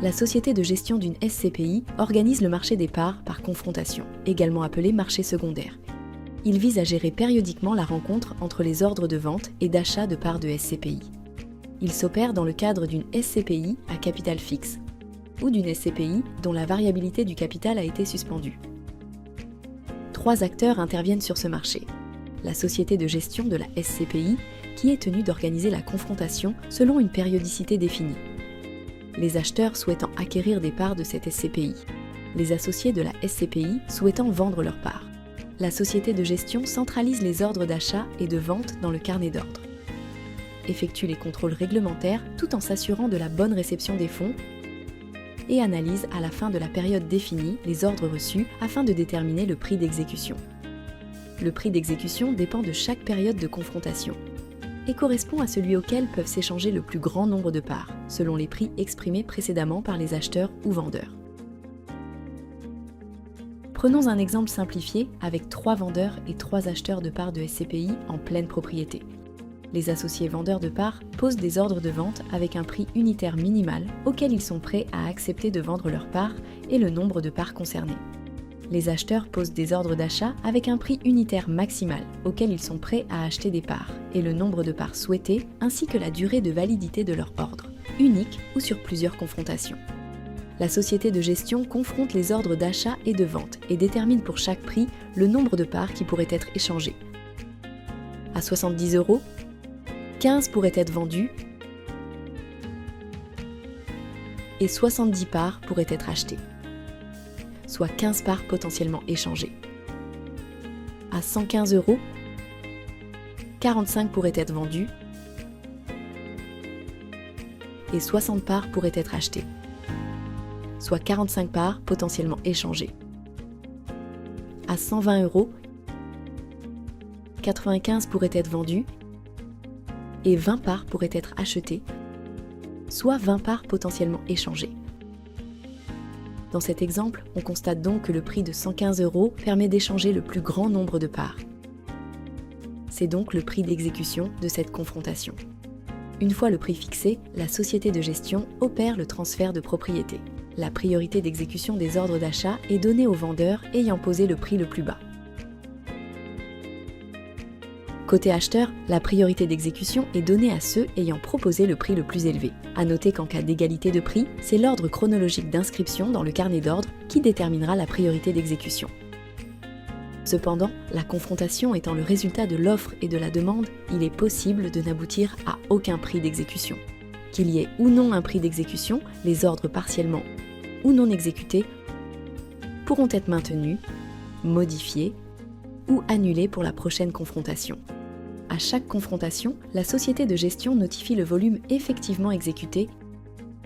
la société de gestion d'une SCPI organise le marché des parts par confrontation, également appelé marché secondaire. Il vise à gérer périodiquement la rencontre entre les ordres de vente et d'achat de parts de SCPI. Il s'opère dans le cadre d'une SCPI à capital fixe ou d'une SCPI dont la variabilité du capital a été suspendue. 3 acteurs interviennent sur ce marché. La société de gestion de la SCPI, qui est tenue d'organiser la confrontation selon une périodicité définie. Les acheteurs souhaitant acquérir des parts de cette SCPI. Les associés de la SCPI souhaitant vendre leurs parts. La société de gestion centralise les ordres d'achat et de vente dans le carnet d'ordre. Effectue les contrôles réglementaires tout en s'assurant de la bonne réception des fonds et analyse à la fin de la période définie les ordres reçus afin de déterminer le prix d'exécution. Le prix d'exécution dépend de chaque période de confrontation et correspond à celui auquel peuvent s'échanger le plus grand nombre de parts, selon les prix exprimés précédemment par les acheteurs ou vendeurs. Prenons un exemple simplifié avec 3 vendeurs et 3 acheteurs de parts de SCPI en pleine propriété. Les associés vendeurs de parts posent des ordres de vente avec un prix unitaire minimal auquel ils sont prêts à accepter de vendre leurs parts et le nombre de parts concernées. Les acheteurs posent des ordres d'achat avec un prix unitaire maximal auquel ils sont prêts à acheter des parts et le nombre de parts souhaitées ainsi que la durée de validité de leur ordre, unique ou sur plusieurs confrontations. La société de gestion confronte les ordres d'achat et de vente et détermine pour chaque prix le nombre de parts qui pourraient être échangées. À 70 €, 15 pourraient être vendues et 70 parts pourraient être achetées, soit 15 parts potentiellement échangées. À 115 €, 45 pourraient être vendues et 60 parts pourraient être achetées, soit 45 parts potentiellement échangées. À 120 €, 95 pourraient être vendues et 20 parts pourraient être achetées, soit 20 parts potentiellement échangées. Dans cet exemple, on constate donc que le prix de 115 € permet d'échanger le plus grand nombre de parts. C'est donc le prix d'exécution de cette confrontation. Une fois le prix fixé, la société de gestion opère le transfert de propriété. La priorité d'exécution des ordres d'achat est donnée aux vendeurs ayant posé le prix le plus bas. Côté acheteur, la priorité d'exécution est donnée à ceux ayant proposé le prix le plus élevé. À noter qu'en cas d'égalité de prix, c'est l'ordre chronologique d'inscription dans le carnet d'ordre qui déterminera la priorité d'exécution. Cependant, la confrontation étant le résultat de l'offre et de la demande, il est possible de n'aboutir à aucun prix d'exécution. Qu'il y ait ou non un prix d'exécution, les ordres partiellement ou non exécutés pourront être maintenus, modifiés ou annulés pour la prochaine confrontation. À chaque confrontation, la société de gestion notifie le volume effectivement exécuté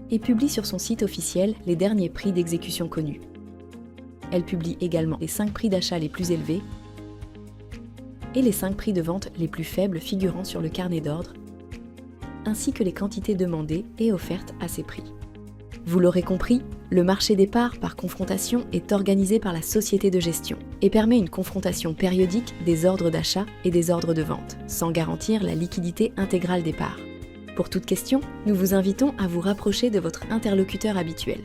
et publie sur son site officiel les derniers prix d'exécution connus. Elle publie également les 5 prix d'achat les plus élevés et les 5 prix de vente les plus faibles figurant sur le carnet d'ordre, ainsi que les quantités demandées et offertes à ces prix. Vous l'aurez compris, le marché des parts par confrontation est organisé par la société de gestion et permet une confrontation périodique des ordres d'achat et des ordres de vente, sans garantir la liquidité intégrale des parts. Pour toute question, nous vous invitons à vous rapprocher de votre interlocuteur habituel.